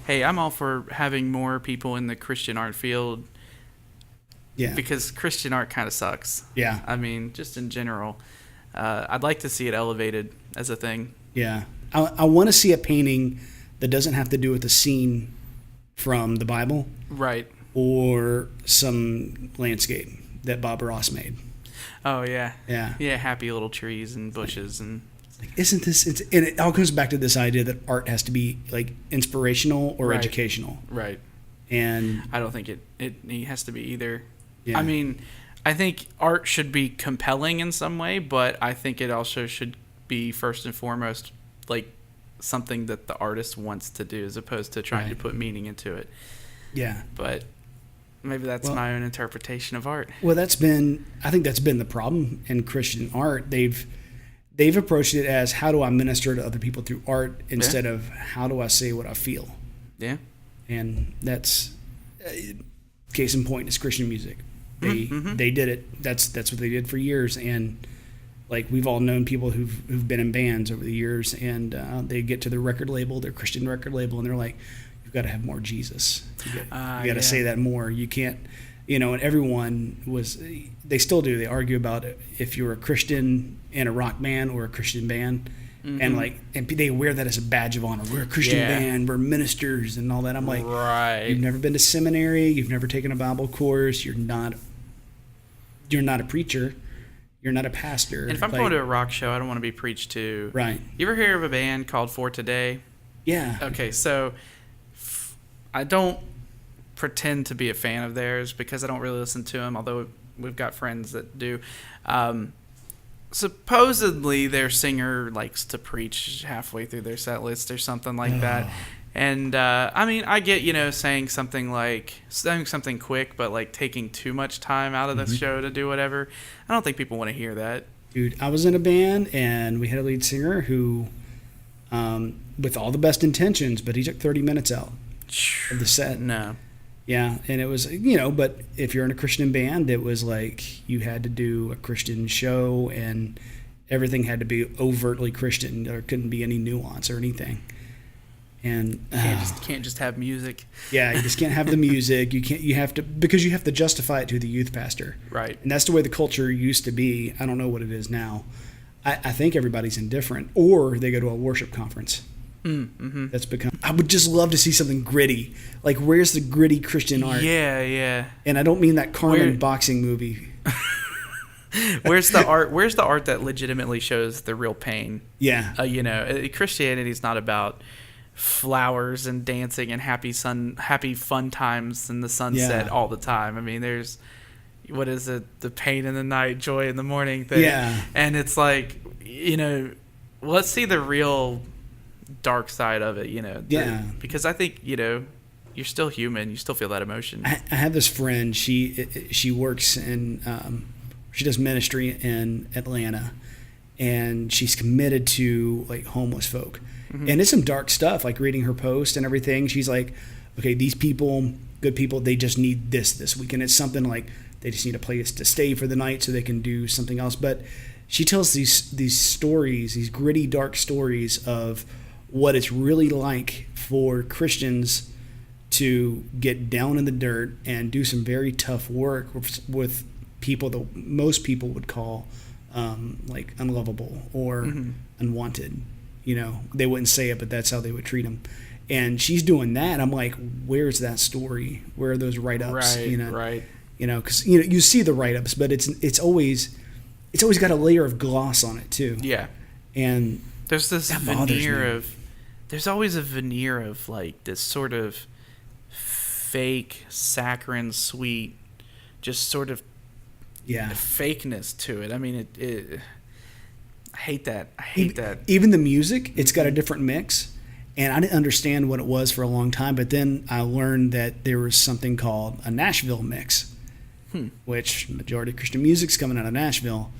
hey, I'm all for having more people in the Christian art field. Yeah. Because Christian art kind of sucks. Yeah. I mean, just in general. I'd like to see it elevated as a thing. Yeah. I want to see a painting that doesn't have to do with a scene from the Bible. Right. Or some landscape that Bob Ross made. Oh, yeah. Yeah. Yeah, happy little trees and bushes. And isn't this... and it all comes back to this idea that art has to be, like, inspirational or educational. Right. And I don't think it has to be either. Yeah. I mean, I think art should be compelling in some way, but I think it also should be first and foremost like something that the artist wants to do as opposed to trying to put meaning into it. Yeah. But maybe that's my own interpretation of art. Well, I think that's been the problem in Christian art. They've approached it as, how do I minister to other people through art instead of how do I say what I feel? Yeah. And that's case in point is Christian music. They did it. That's what they did for years. And like, we've all known people who've been in bands over the years, and they get to their record label, their Christian record label, and they're like, you've got to have more Jesus. You got to say that more. You can't, and everyone they still do. They argue about it, if you're a Christian in a rock band or a Christian band. And they wear that as a badge of honor. We're a Christian band. We're ministers and all that. I'm like, you've never been to seminary. You've never taken a Bible course. You're not a preacher. You're not a pastor. And if I'm going to a rock show, I don't want to be preached to. Right. You ever hear of a band called For Today? Yeah. Okay, so I don't pretend to be a fan of theirs because I don't really listen to them, although we've got friends that do. Supposedly their singer likes to preach halfway through their set list or something like that. And I mean, I get, saying something quick, but like taking too much time out of the show to do whatever. I don't think people want to hear that. Dude, I was in a band and we had a lead singer who, with all the best intentions, but he took 30 minutes out of the set. No. Yeah, and it was, but if you're in a Christian band, it was like you had to do a Christian show and everything had to be overtly Christian. There couldn't be any nuance or anything. And can't just have music. Yeah, you just can't have the music. You have to justify it to the youth pastor. Right. And that's the way the culture used to be. I don't know what it is now. I think everybody's indifferent, or they go to a worship conference. That's become. I would just love to see something gritty. Like, where's the gritty Christian art? Yeah. And I don't mean that Carmen boxing movie. Where's the art? Where's the art that legitimately shows the real pain? Yeah. Christianity's not about flowers and dancing and happy fun times in the sunset all the time. I mean, there's what is it? The pain in the night, joy in the morning thing. Yeah. And it's like, let's see the real dark side of it, because I think, you're still human. You still feel that emotion. I have this friend. She works in, she does ministry in Atlanta, and she's committed to like homeless folk. And it's some dark stuff, like reading her post and everything. She's like, okay, these people, good people, they just need this weekend. It's something like they just need a place to stay for the night so they can do something else. But she tells these stories, these gritty, dark stories of what it's really like for Christians to get down in the dirt and do some very tough work with people that most people would call like unlovable or unwanted. They wouldn't say it, but that's how they would treat them. And she's doing that. I'm like, where's that story? Where are those write-ups? Right. Because you see the write-ups, but it's always got a layer of gloss on it too. Yeah. And there's this there's always a veneer of like this sort of fake, saccharine, sweet, just sort of fakeness to it. I mean, I hate that. Even the music, it's got a different mix. And I didn't understand what it was for a long time, but then I learned that there was something called a Nashville mix, which majority of Christian music's coming out of Nashville.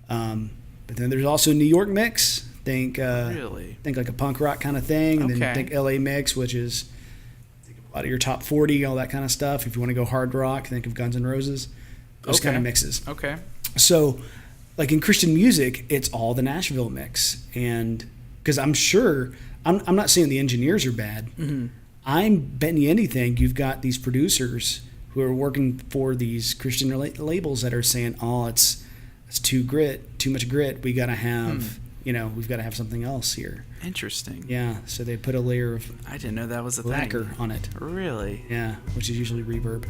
But then there's also a New York mix. Think like a punk rock kind of thing. And then think LA mix, which is a lot of your top 40, all that kind of stuff. If you want to go hard rock, think of Guns N' Roses. Those kind of mixes. Okay. So, like in Christian music, it's all the Nashville mix. And because I'm sure, I'm not saying the engineers are bad. I'm betting you anything, you've got these producers who are working for these Christian labels that are saying, "Oh, it's too much grit. We got to have, we've got to have something else here." Interesting. Yeah, so they put a layer of I didn't know that was a lacquer thing. on it. Really? Yeah, which is usually reverb.